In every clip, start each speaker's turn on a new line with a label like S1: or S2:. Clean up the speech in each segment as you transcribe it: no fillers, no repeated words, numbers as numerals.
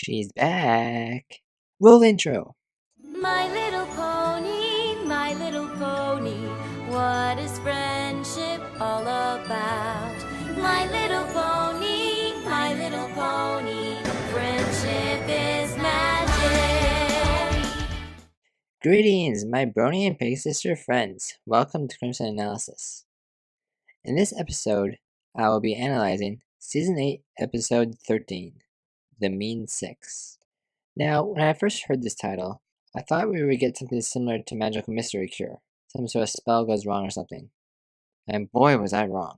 S1: She's back. Roll intro.
S2: My little pony, what is friendship all about? My little pony, friendship is magic.
S1: Greetings, my brony and big sister friends. Welcome to Crimson Analysis. In this episode, I will be analyzing Season 8, Episode 13, The Mean Six. Now, when I first heard this title, I thought we would get something similar to Magical Mystery Cure. Some sort of spell goes wrong or something. And boy, was I wrong.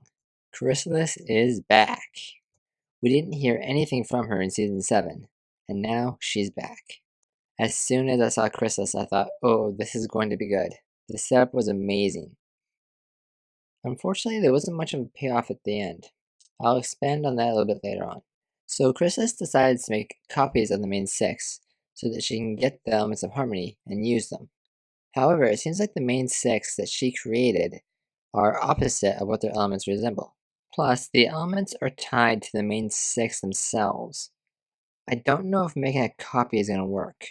S1: Chrysalis is back. We didn't hear anything from her in Season 7, and now she's back. As soon as I saw Chrysalis, I thought, oh, this is going to be good. The setup was amazing. Unfortunately, there wasn't much of a payoff at the end. I'll expand on that a little bit later on. So Chrysalis decides to make copies of the main six, so that she can get the elements of harmony and use them. However, it seems like the main six that she created are opposite of what their elements resemble. Plus, the elements are tied to the main six themselves. I don't know if making a copy is going to work.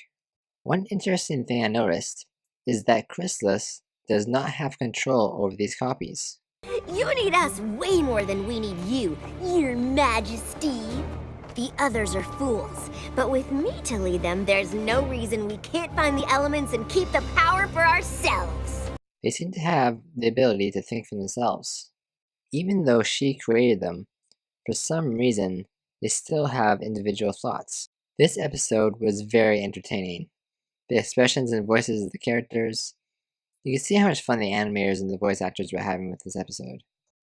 S1: One interesting thing I noticed is that Chrysalis does not have control over these copies.
S3: You need us way more than we need you, Your Majesty. The others are fools, but with me to lead them, there's no reason we can't find the elements and keep the power for ourselves.
S1: They seem to have the ability to think for themselves. Even though she created them, for some reason, they still have individual thoughts. This episode was very entertaining. The expressions and voices of the characters. You can see how much fun the animators and the voice actors were having with this episode.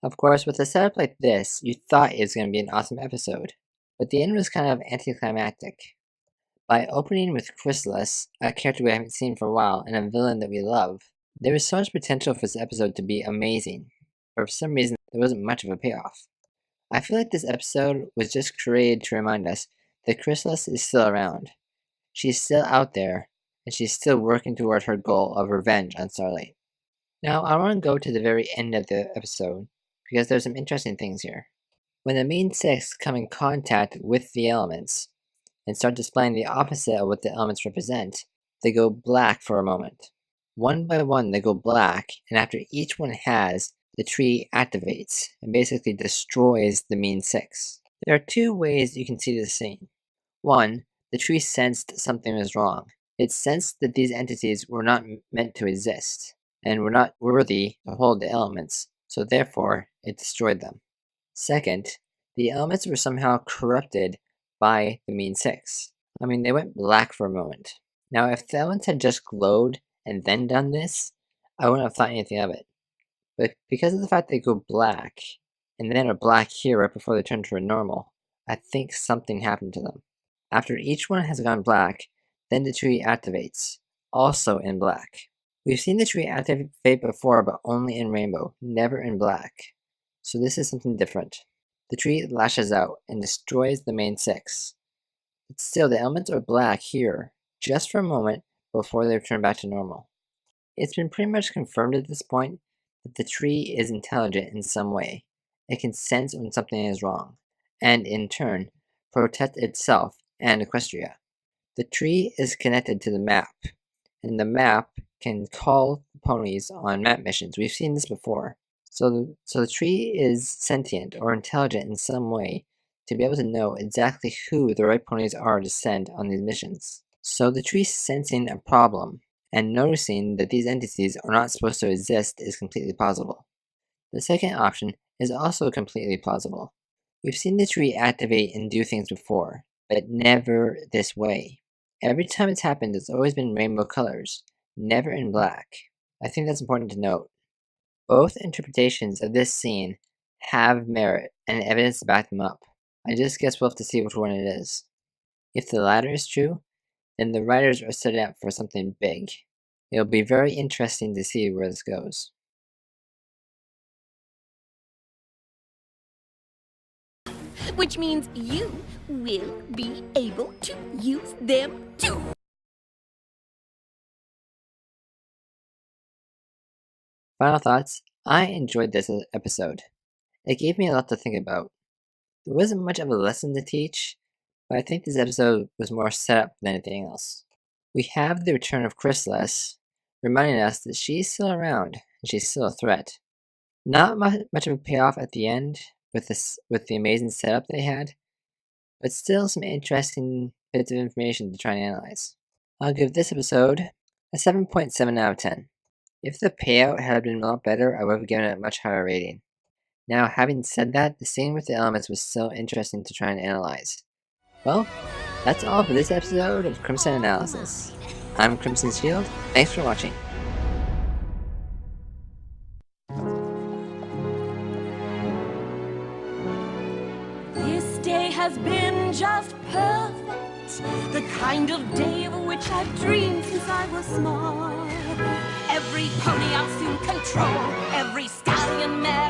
S1: Of course, with a setup like this, you thought it was going to be an awesome episode, but the end was kind of anticlimactic. By opening with Chrysalis, a character we haven't seen for a while, and a villain that we love, there was so much potential for this episode to be amazing, but for some reason, there wasn't much of a payoff. I feel like this episode was just created to remind us that Chrysalis is still around. She's still out there, and she's still working toward her goal of revenge on Starlight. Now, I want to go to the very end of the episode, because there's some interesting things here. When the main six come in contact with the elements, and start displaying the opposite of what the elements represent, they go black for a moment. One by one, they go black, and after each one has, the tree activates, and basically destroys the mean six. There are two ways you can see this scene. One, the tree sensed something was wrong. It sensed that these entities were not meant to exist, and were not worthy to hold the elements, so therefore, it destroyed them. Second, the elements were somehow corrupted by the mean six. I mean, they went black for a moment. Now, if the elements had just glowed and then done this, I wouldn't have thought anything of it. But because of the fact they go black, and then are black here right before they turn to a normal, I think something happened to them. After each one has gone black, then the tree activates, also in black. We've seen the tree activate before, but only in rainbow, never in black. So this is something different. The tree lashes out and destroys the main six. But still, the elements are black here, just for a moment before they return back to normal. It's been pretty much confirmed at this point that the tree is intelligent in some way. It can sense when something is wrong, and in turn, protect itself and Equestria. The tree is connected to the map, and the map can call ponies on map missions. We've seen this before. So the tree is sentient or intelligent in some way to be able to know exactly who the right ponies are to send on these missions. So the tree sensing a problem and noticing that these entities are not supposed to exist is completely plausible. The second option is also completely plausible. We've seen the tree activate and do things before, but never this way. Every time it's happened, it's always been rainbow colors, never in black. I think that's important to note. Both interpretations of this scene have merit and evidence to back them up. I just guess we'll have to see which one it is. If the latter is true, then the writers are setting up for something big. It'll be very interesting to see where this goes.
S3: Which means you will be able to use them too.
S1: Final thoughts. I enjoyed this episode. It gave me a lot to think about. There wasn't much of a lesson to teach, but I think this episode was more set up than anything else. We have the return of Chrysalis, reminding us that she's still around and she's still a threat. Not much of a payoff at the end with the amazing setup they had, but still some interesting bits of information to try and analyze. I'll give this episode a 7.7 out of 10. If the payout had been a lot better, I would have given it a much higher rating. Now, having said that, the scene with the elements was still interesting to try and analyze. Well, that's all for this episode of Crimson Analysis. I'm Crimson Shield. Thanks for watching.
S2: This day has been just perfect. The kind of day of which I've dreamed since I was small. Every pony I'll soon control. Every stallion mare